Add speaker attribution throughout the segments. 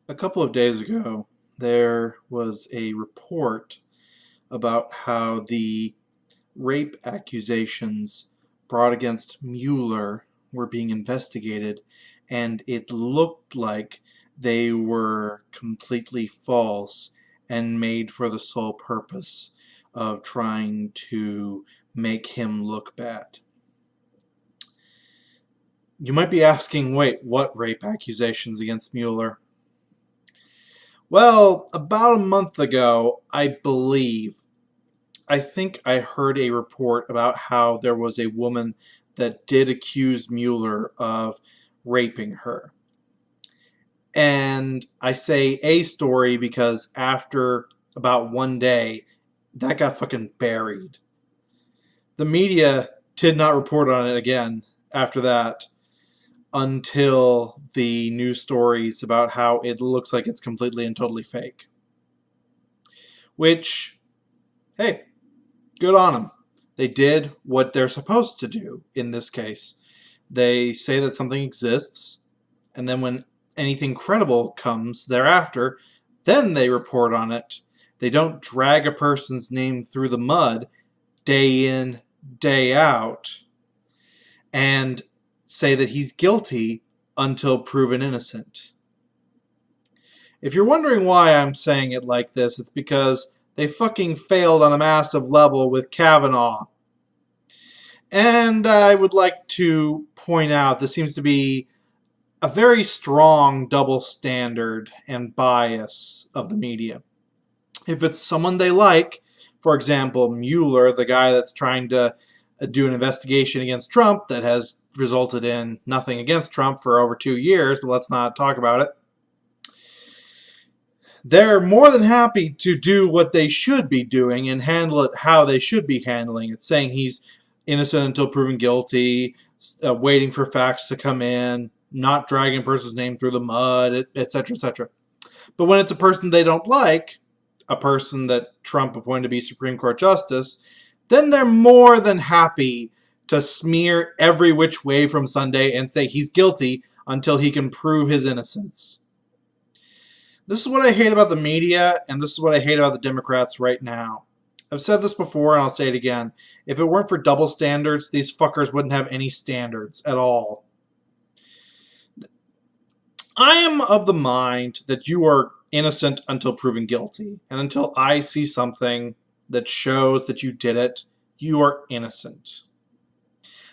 Speaker 1: A couple of days ago, there was a report about how the rape accusations brought against Mueller were being investigated, and it looked like they were completely false and made for the sole purpose of trying to make him look bad. You might be asking, wait, what rape accusations against Mueller? Well, about a month ago, I think I heard a report about how there was a woman that did accuse Mueller of raping her. And I say a story because after about one day, that got fucking buried. The media did not report on it again after that until the news stories about how it looks like it's completely and totally fake. Which, hey, good on them. They did what they're supposed to do in this case. They say that something exists, and then when anything credible comes thereafter, then they report on it. They don't drag a person's name through the mud day in, day out, and say that he's guilty until proven innocent. If you're wondering why I'm saying it like this, it's because they fucking failed on a massive level with Kavanaugh. And I would like to point out this seems to be a very strong double standard and bias of the media. If it's someone they like, for example, Mueller, the guy that's trying to do an investigation against Trump that has resulted in nothing against Trump for over 2 years, but let's not talk about it. They're more than happy to do what they should be doing and handle it how they should be handling it, saying he's innocent until proven guilty, waiting for facts to come in, not dragging a person's name through the mud, etc., etc. But when it's a person they don't like, a person that Trump appointed to be Supreme Court Justice, then they're more than happy to smear every which way from Sunday and say he's guilty until he can prove his innocence. This is what I hate about the media, and this is what I hate about the Democrats right now. I've said this before, and I'll say it again. If it weren't for double standards, these fuckers wouldn't have any standards at all. I am of the mind that you are innocent until proven guilty, and until I see something that shows that you did it, you are innocent.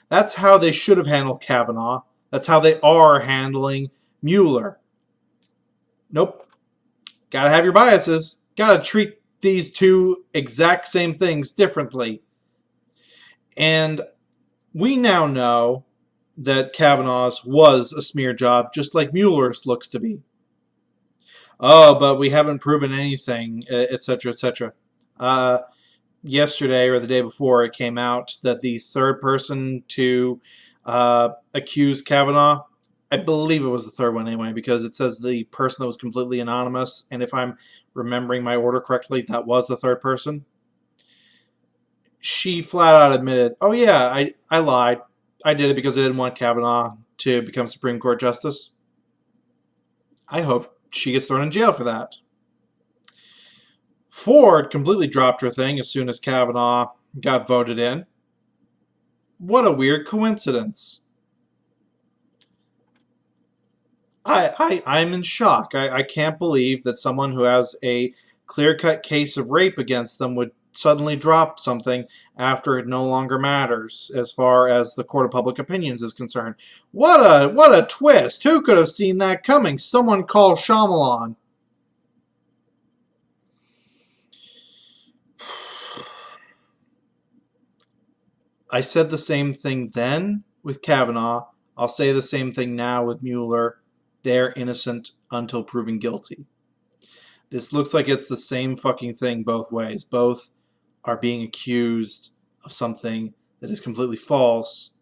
Speaker 1: That's how they should have handled Kavanaugh. That's how they are handling Mueller. Nope. Gotta have your biases. Gotta treat these two exact same things differently. And we now know that Kavanaugh's was a smear job, just like Mueller's looks to be. Oh, but we haven't proven anything, etc., etc. Yesterday or the day before, it came out that the third person to accuse Kavanaugh, I believe it was the third one anyway, because it says the person that was completely anonymous, and if I'm remembering my order correctly, that was the third person. She flat out admitted, oh yeah, I lied. I did it because I didn't want Kavanaugh to become Supreme Court Justice. I hope she gets thrown in jail for that. Ford completely dropped her thing as soon as Kavanaugh got voted in. What a weird coincidence. I'm in shock. I can't believe that someone who has a clear-cut case of rape against them would suddenly drop something after it no longer matters as far as the court of public opinions is concerned. What a twist! Who could have seen that coming? Someone call Shyamalan. I said the same thing then with Kavanaugh. I'll say the same thing now with Mueller. They're innocent until proven guilty. This looks like it's the same fucking thing both ways. Both are being accused of something that is completely false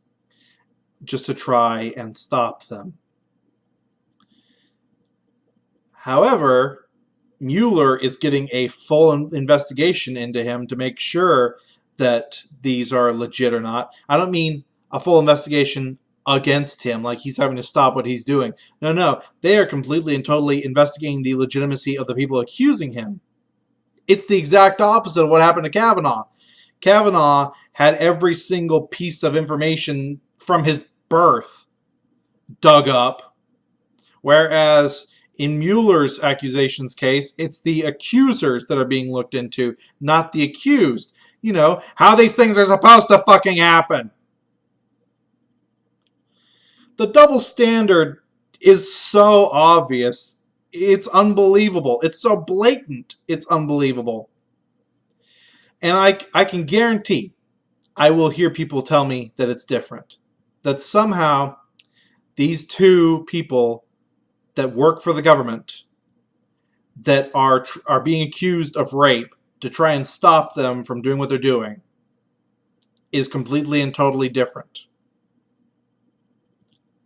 Speaker 1: just to try and stop them. However, Mueller is getting a full investigation into him to make sure that these are legit or not. I don't mean a full investigation against him, like he's having to stop what he's doing. No, no. They are completely and totally investigating the legitimacy of the people accusing him. It's the exact opposite of what happened to Kavanaugh. Kavanaugh had every single piece of information from his birth dug up, whereas in Mueller's accusations case, it's the accusers that are being looked into, not the accused. You know, how these things are supposed to fucking happen. The double standard is so obvious. It's unbelievable. It's so blatant. It's unbelievable. And I can guarantee I will hear people tell me that it's different. That somehow these two people that work for the government that are being accused of rape to try and stop them from doing what they're doing is completely and totally different.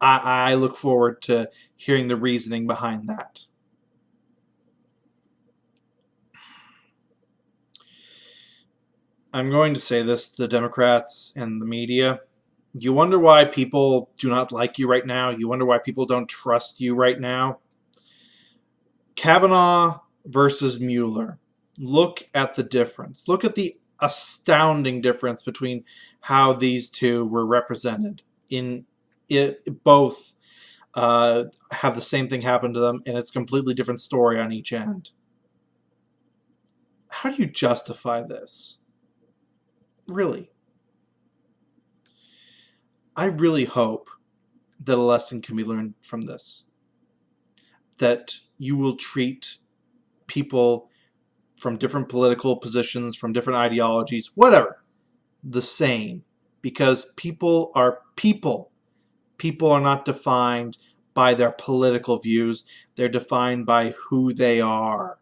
Speaker 1: I look forward to hearing the reasoning behind that. I'm going to say this to the Democrats and the media. You wonder why people do not like you right now? You wonder why people don't trust you right now? Kavanaugh versus Mueller. Look at the difference. Look at the astounding difference between how these two were represented. In it, both have the same thing happen to them, and it's a completely different story on each end. How do you justify this? Really? I really hope that a lesson can be learned from this. That you will treat people from different political positions, from different ideologies, whatever, the same. Because people are people. People are not defined by their political views. They're defined by who they are.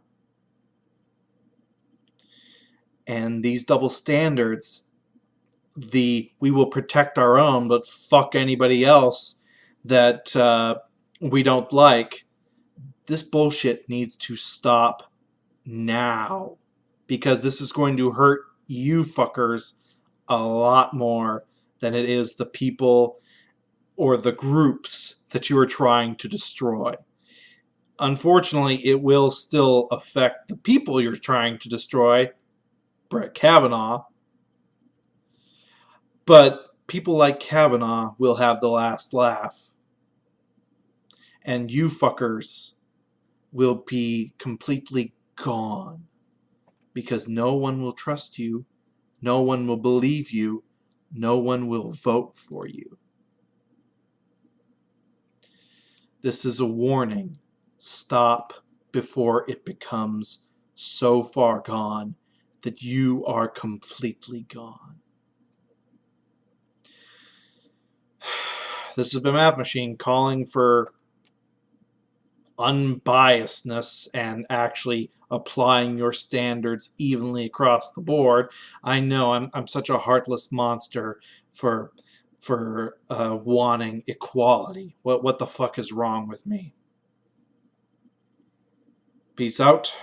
Speaker 1: And these double standards, we will protect our own, but fuck anybody else that we don't like. This bullshit needs to stop now. Because this is going to hurt you fuckers a lot more than it is the people or the groups that you are trying to destroy. Unfortunately, it will still affect the people you're trying to destroy, Brett Kavanaugh, but people like Kavanaugh will have the last laugh. And you fuckers will be completely gone. Because no one will trust you, no one will believe you, no one will vote for you. This is a warning. Stop before it becomes so far gone that you are completely gone. This has been Math Machine calling for unbiasedness and actually applying your standards evenly across the board. I know I'm such a heartless monster for wanting equality. What the fuck is wrong with me? Peace out.